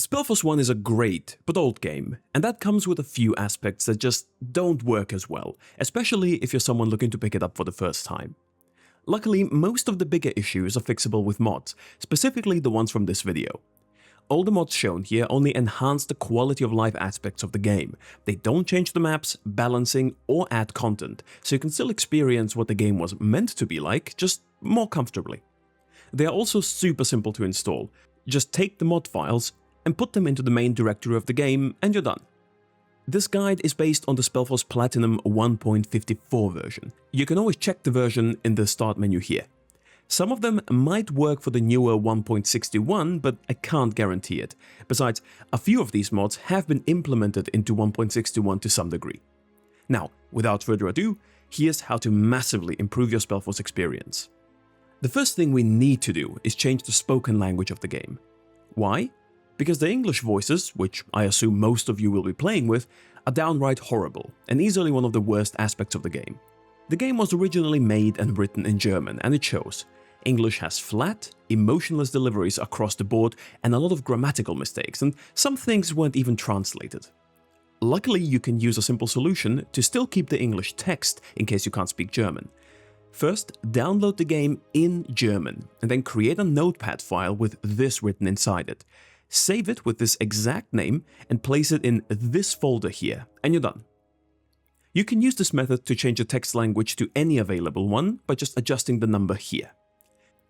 SpellForce 1 is a great, but old game, and that comes with a few aspects that just don't work as well, especially if you're someone looking to pick it up for the first time. Luckily, most of the bigger issues are fixable with mods, specifically the ones from this video. All the mods shown here only enhance the quality of life aspects of the game. They don't change the maps, balancing, or add content, so you can still experience what the game was meant to be like, just more comfortably. They are also super simple to install. Just take the mod files and put them into the main directory of the game, and you're done. This guide is based on the SpellForce Platinum 1.54 version. You can always check the version in the start menu here. Some of them might work for the newer 1.61, but I can't guarantee it. Besides, a few of these mods have been implemented into 1.61 to some degree. Now, without further ado, here's how to massively improve your SpellForce experience. The first thing we need to do is change the spoken language of the game. Why? Because the English voices, which I assume most of you will be playing with, are downright horrible and easily one of the worst aspects of the game. The game was originally made and written in German, and it shows. English has flat, emotionless deliveries across the board and a lot of grammatical mistakes, and some things weren't even translated. Luckily, you can use a simple solution to still keep the English text in case you can't speak German. First, download the game in German, and then create a notepad file with this written inside it. Save it with this exact name and place it in this folder here, and you're done. You can use this method to change the text language to any available one by just adjusting the number here.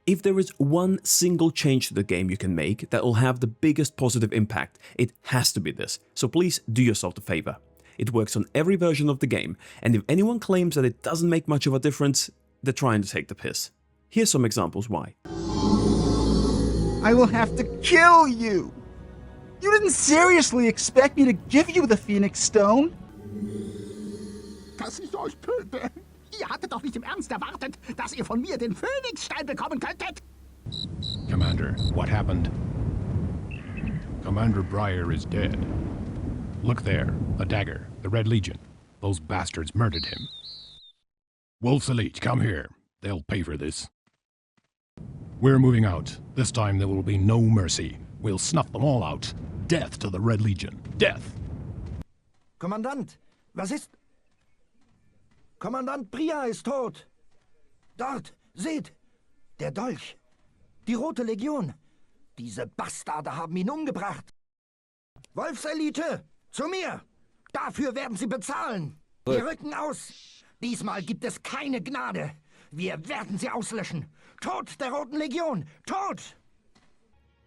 If there is one single change to the game you can make that will have the biggest positive impact, it has to be this, so please do yourself the favor. It works on every version of the game, and if anyone claims that it doesn't make much of a difference, they're trying to take the piss. Here's some examples why. I will have to kill you! You didn't seriously expect me to give you the Phoenix Stone? Dass ich euch töte. Ihr hattet doch nicht im Ernst erwartet, dass ihr von mir den Phönixstein bekommen könntet. Commander, what happened? Commander Breyer is dead. Look there, a dagger, the Red Legion. Those bastards murdered him. Wolf's Elite, come here. They'll pay for this. We're moving out. This time there will be no mercy. We'll snuff them all out. Death to the Red Legion. Death. Kommandant, was ist? Kommandant Breyer ist tot. Dort, seht, der Dolch. Die Rote Legion. Diese Bastarde haben ihn umgebracht. Wolfselite, zu mir. Dafür werden sie bezahlen. Wir rücken aus. Diesmal gibt es keine Gnade. Wir werden sie auslöschen. Tod der Roten Legion. Tod!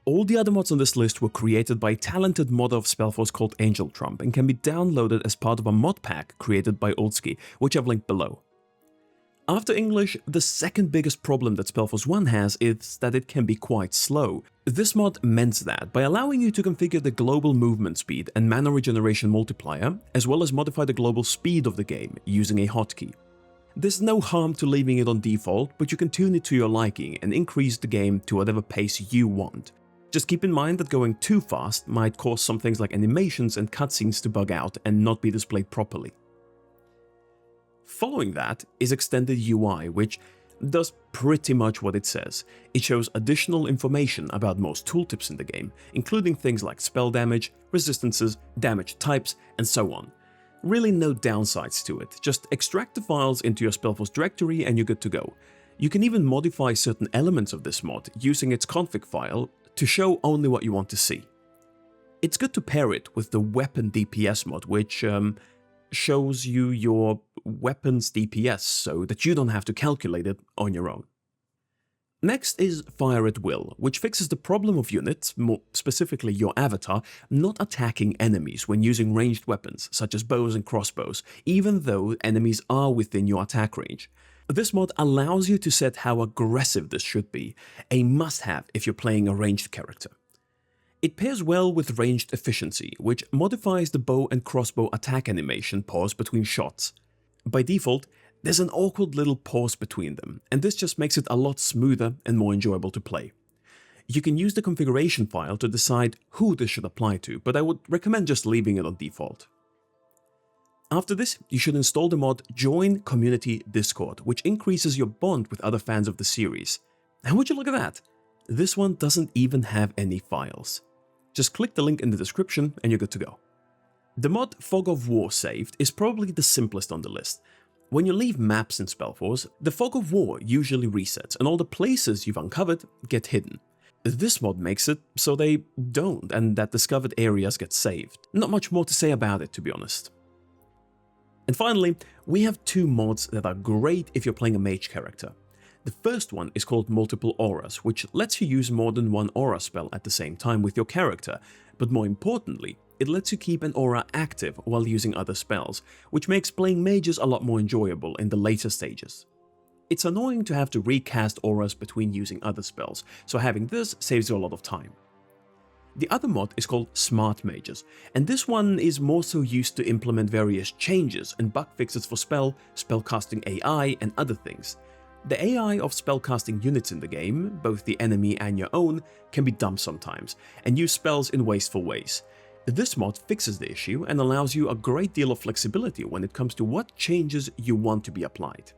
All the other mods on this list were created by a talented modder of SpellForce called Angel Trump and can be downloaded as part of a mod pack created by Oldsky, which I've linked below. After English, the second biggest problem that SpellForce 1 has is that it can be quite slow. This mod mends that by allowing you to configure the global movement speed and mana regeneration multiplier, as well as modify the global speed of the game using a hotkey. There's no harm to leaving it on default, but you can tune it to your liking and increase the game to whatever pace you want. Just keep in mind that going too fast might cause some things like animations and cutscenes to bug out and not be displayed properly. Following that is extended UI, which does pretty much what it says. It shows additional information about most tooltips in the game, including things like spell damage, resistances, damage types, and so on. Really no downsides to it, just extract the files into your SpellForce directory and you're good to go. You can even modify certain elements of this mod using its config file to show only what you want to see. It's good to pair it with the weapon DPS mod, which shows you your weapon's DPS so that you don't have to calculate it on your own. Next is Fire at Will, which fixes the problem of units, more specifically your avatar, not attacking enemies when using ranged weapons such as bows and crossbows, even though enemies are within your attack range. This mod allows you to set how aggressive this should be, a must-have if you're playing a ranged character. It pairs well with ranged efficiency, which modifies the bow and crossbow attack animation pause between shots. By default, there's an awkward little pause between them, and this just makes it a lot smoother and more enjoyable to play. You can use the configuration file to decide who this should apply to, but I would recommend just leaving it on default. After this, you should install the mod Join Community Discord, which increases your bond with other fans of the series. And would you look at that? This one doesn't even have any files. Just click the link in the description and you're good to go. The mod Fog of War Saved is probably the simplest on the list. When you leave maps in SpellForce, the Fog of War usually resets and all the places you've uncovered get hidden. This mod makes it so they don't, and that discovered areas get saved. Not much more to say about it, to be honest. And finally, we have two mods that are great if you're playing a mage character. The first one is called Multiple Auras, which lets you use more than one aura spell at the same time with your character, but more importantly, it lets you keep an aura active while using other spells, which makes playing mages a lot more enjoyable in the later stages. It's annoying to have to recast auras between using other spells, so having this saves you a lot of time. The other mod is called Smart Mages, and this one is more so used to implement various changes and bug fixes for spellcasting AI and other things. The AI of spellcasting units in the game, both the enemy and your own, can be dumb sometimes, and use spells in wasteful ways. This mod fixes the issue and allows you a great deal of flexibility when it comes to what changes you want to be applied.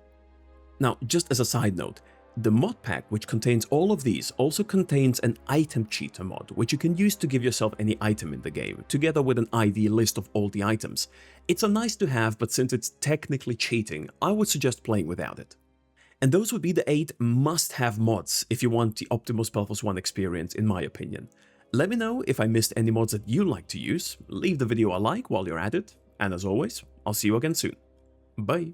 Now, just as a side note, the mod pack, which contains all of these, also contains an item cheater mod, which you can use to give yourself any item in the game, together with an ID list of all the items. It's a nice to have, but since it's technically cheating, I would suggest playing without it. And those would be the 8 must-have mods if you want the optimal SpellForce 1 experience, in my opinion. Let me know if I missed any mods that you like to use, leave the video a like while you're at it, and as always, I'll see you again soon. Bye!